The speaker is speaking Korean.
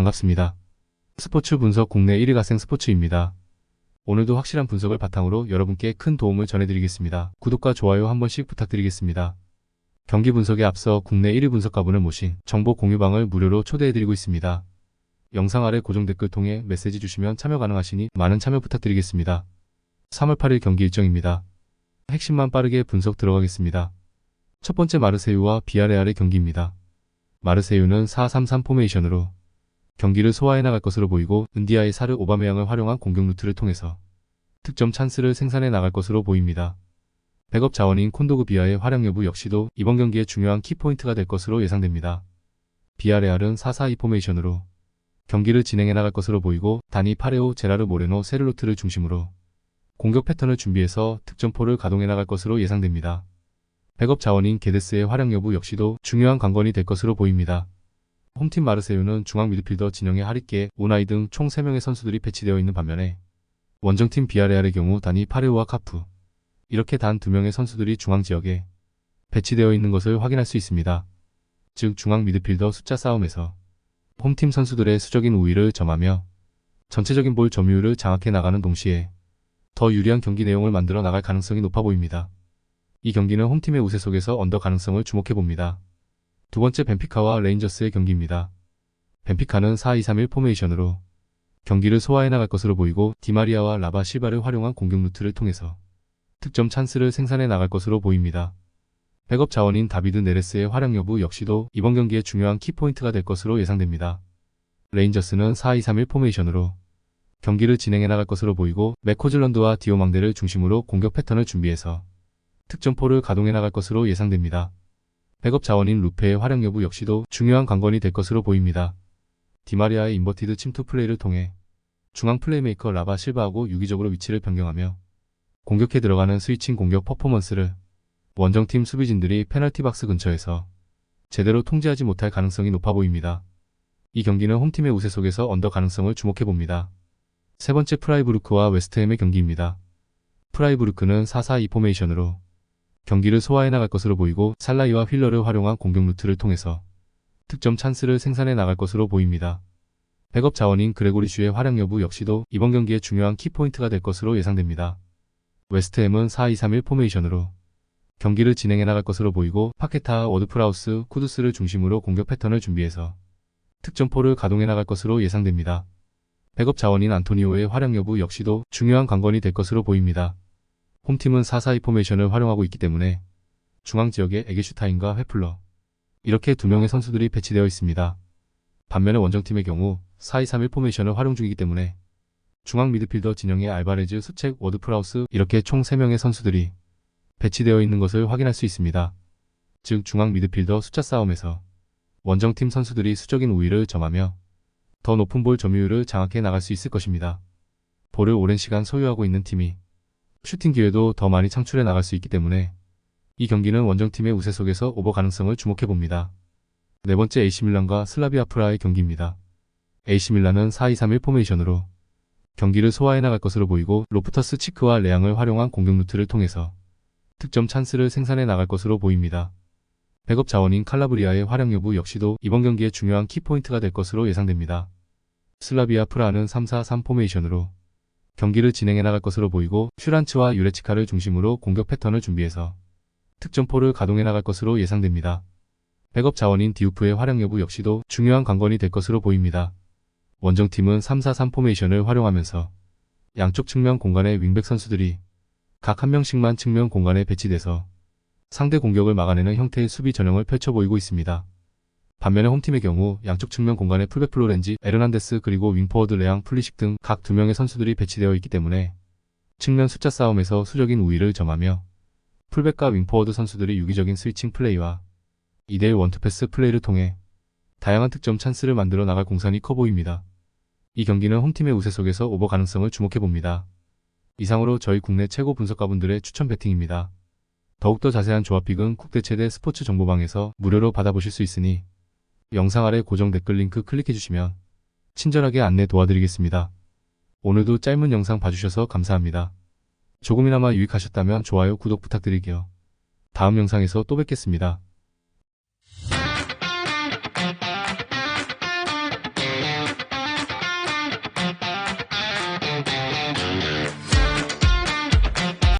반갑습니다. 스포츠 분석 국내 1위 갓생 스포츠입니다. 오늘도 확실한 분석을 바탕으로 여러분께 큰 도움을 전해드리겠습니다. 구독과 좋아요 한 번씩 부탁드리겠습니다. 경기 분석에 앞서 국내 1위 분석가분을 모신 정보 공유방을 무료로 초대해드리고 있습니다. 영상 아래 고정 댓글 통해 메시지 주시면 참여 가능하시니 많은 참여 부탁드리겠습니다. 3월 8일 경기 일정입니다. 핵심만 빠르게 분석 들어가겠습니다. 첫 번째 마르세유와 비아레알의 경기입니다. 마르세유는 4-3-3 포메이션으로 경기를 소화해 나갈 것으로 보이고 은디아의 사르 오바메양을 활용한 공격 루트를 통해서 득점 찬스를 생산해 나갈 것으로 보입니다. 백업 자원인 콘도그 비아의 활약 여부 역시도 이번 경기의 중요한 키포인트가 될 것으로 예상됩니다. 비아레알은 4-4-2 포메이션으로 경기를 진행해 나갈 것으로 보이고 다니 파레오, 제라르 모레노, 세르로트를 중심으로 공격 패턴을 준비해서 득점포를 가동해 나갈 것으로 예상됩니다. 백업 자원인 게데스의 활약 여부 역시도 중요한 관건이 될 것으로 보입니다. 홈팀 마르세유는 중앙 미드필더 진영의 하리케, 우나이 등 총 3명의 선수들이 배치되어 있는 반면에 원정팀 비아레알의 경우 다니 파레오와 카프 이렇게 단 2명의 선수들이 중앙 지역에 배치되어 있는 것을 확인할 수 있습니다. 즉 중앙 미드필더 숫자 싸움에서 홈팀 선수들의 수적인 우위를 점하며 전체적인 볼 점유율을 장악해 나가는 동시에 더 유리한 경기 내용을 만들어 나갈 가능성이 높아 보입니다. 이 경기는 홈팀의 우세 속에서 언더 가능성을 주목해봅니다. 두 번째 벤피카와 레인저스의 경기입니다. 벤피카는 4-2-3-1 포메이션으로 경기를 소화해 나갈 것으로 보이고 디마리아와 라바 실바를 활용한 공격 루트를 통해서 득점 찬스를 생산해 나갈 것으로 보입니다. 백업 자원인 다비드 네레스의 활약 여부 역시도 이번 경기의 중요한 키포인트가 될 것으로 예상됩니다. 레인저스는 4-2-3-1 포메이션으로 경기를 진행해 나갈 것으로 보이고 맥코즐런드와 디오망데를 중심으로 공격 패턴을 준비해서 득점포를 가동해 나갈 것으로 예상됩니다. 백업 자원인 루페의 활약 여부 역시도 중요한 관건이 될 것으로 보입니다. 디마리아의 인버티드 침투 플레이를 통해 중앙 플레이메이커 라바 실바하고 유기적으로 위치를 변경하며 공격해 들어가는 스위칭 공격 퍼포먼스를 원정팀 수비진들이 페널티 박스 근처에서 제대로 통제하지 못할 가능성이 높아 보입니다. 이 경기는 홈팀의 우세 속에서 언더 가능성을 주목해봅니다. 세 번째 프라이부르크와 웨스트햄의 경기입니다. 프라이부르크는 4-4-2 포메이션으로 경기를 소화해 나갈 것으로 보이고 살라이와 휠러를 활용한 공격 루트를 통해서 득점 찬스를 생산해 나갈 것으로 보입니다. 백업 자원인 그레고리 슈의 활약 여부 역시도 이번 경기의 중요한 키포인트가 될 것으로 예상됩니다. 웨스트햄은 4-2-3-1 포메이션으로 경기를 진행해 나갈 것으로 보이고 파케타, 워드프라우스, 쿠두스를 중심으로 공격 패턴을 준비해서 득점포를 가동해 나갈 것으로 예상됩니다. 백업 자원인 안토니오의 활약 여부 역시도 중요한 관건이 될 것으로 보입니다. 홈팀은 4-4-2 포메이션을 활용하고 있기 때문에 중앙 지역에 에게슈타인과 회플러 이렇게 2명의 선수들이 배치되어 있습니다. 반면에 원정팀의 경우 4-2-3-1 포메이션을 활용 중이기 때문에 중앙 미드필더 진영의 알바레즈, 수책, 워드프라우스 이렇게 총 3명의 선수들이 배치되어 있는 것을 확인할 수 있습니다. 즉 중앙 미드필더 숫자 싸움에서 원정팀 선수들이 수적인 우위를 점하며 더 높은 볼 점유율을 장악해 나갈 수 있을 것입니다. 볼을 오랜 시간 소유하고 있는 팀이 슈팅 기회도 더 많이 창출해 나갈 수 있기 때문에 이 경기는 원정팀의 우세 속에서 오버 가능성을 주목해봅니다. 네 번째 AC밀란과 슬라비아 프라하의 경기입니다. AC밀란은 4-2-3-1 포메이션으로 경기를 소화해 나갈 것으로 보이고 로프터스 치크와 레앙을 활용한 공격 루트를 통해서 득점 찬스를 생산해 나갈 것으로 보입니다. 백업 자원인 칼라브리아의 활약 여부 역시도 이번 경기의 중요한 키포인트가 될 것으로 예상됩니다. 슬라비아 프라하는 3-4-3 포메이션으로 경기를 진행해 나갈 것으로 보이고 슈란츠와 유레치카를 중심으로 공격 패턴을 준비해서 득점포를 가동해 나갈 것으로 예상됩니다. 백업 자원인 디우프의 활약 여부 역시도 중요한 관건이 될 것으로 보입니다. 원정팀은 3-4-3 포메이션을 활용하면서 양쪽 측면 공간의 윙백 선수들이 각 한 명씩만 측면 공간에 배치돼서 상대 공격을 막아내는 형태의 수비 전형을 펼쳐 보이고 있습니다. 반면에 홈팀의 경우 양쪽 측면 공간에 풀백 플로렌지, 에르난데스 그리고 윙포워드 레앙, 플리식 등 각 2명의 선수들이 배치되어 있기 때문에 측면 숫자 싸움에서 수적인 우위를 점하며 풀백과 윙포워드 선수들이 유기적인 스위칭 플레이와 2대1 원투패스 플레이를 통해 다양한 득점 찬스를 만들어 나갈 공산이 커 보입니다. 이 경기는 홈팀의 우세 속에서 오버 가능성을 주목해봅니다. 이상으로 저희 국내 최고 분석가분들의 추천 배팅입니다. 더욱더 자세한 조합픽은 국대 최대 스포츠 정보방에서 무료로 받아보실 수 있으니 영상 아래 고정 댓글 링크 클릭해주시면 친절하게 안내 도와드리겠습니다. 오늘도 짧은 영상 봐주셔서 감사합니다. 조금이나마 유익하셨다면 좋아요, 구독 부탁드릴게요. 다음 영상에서 또 뵙겠습니다.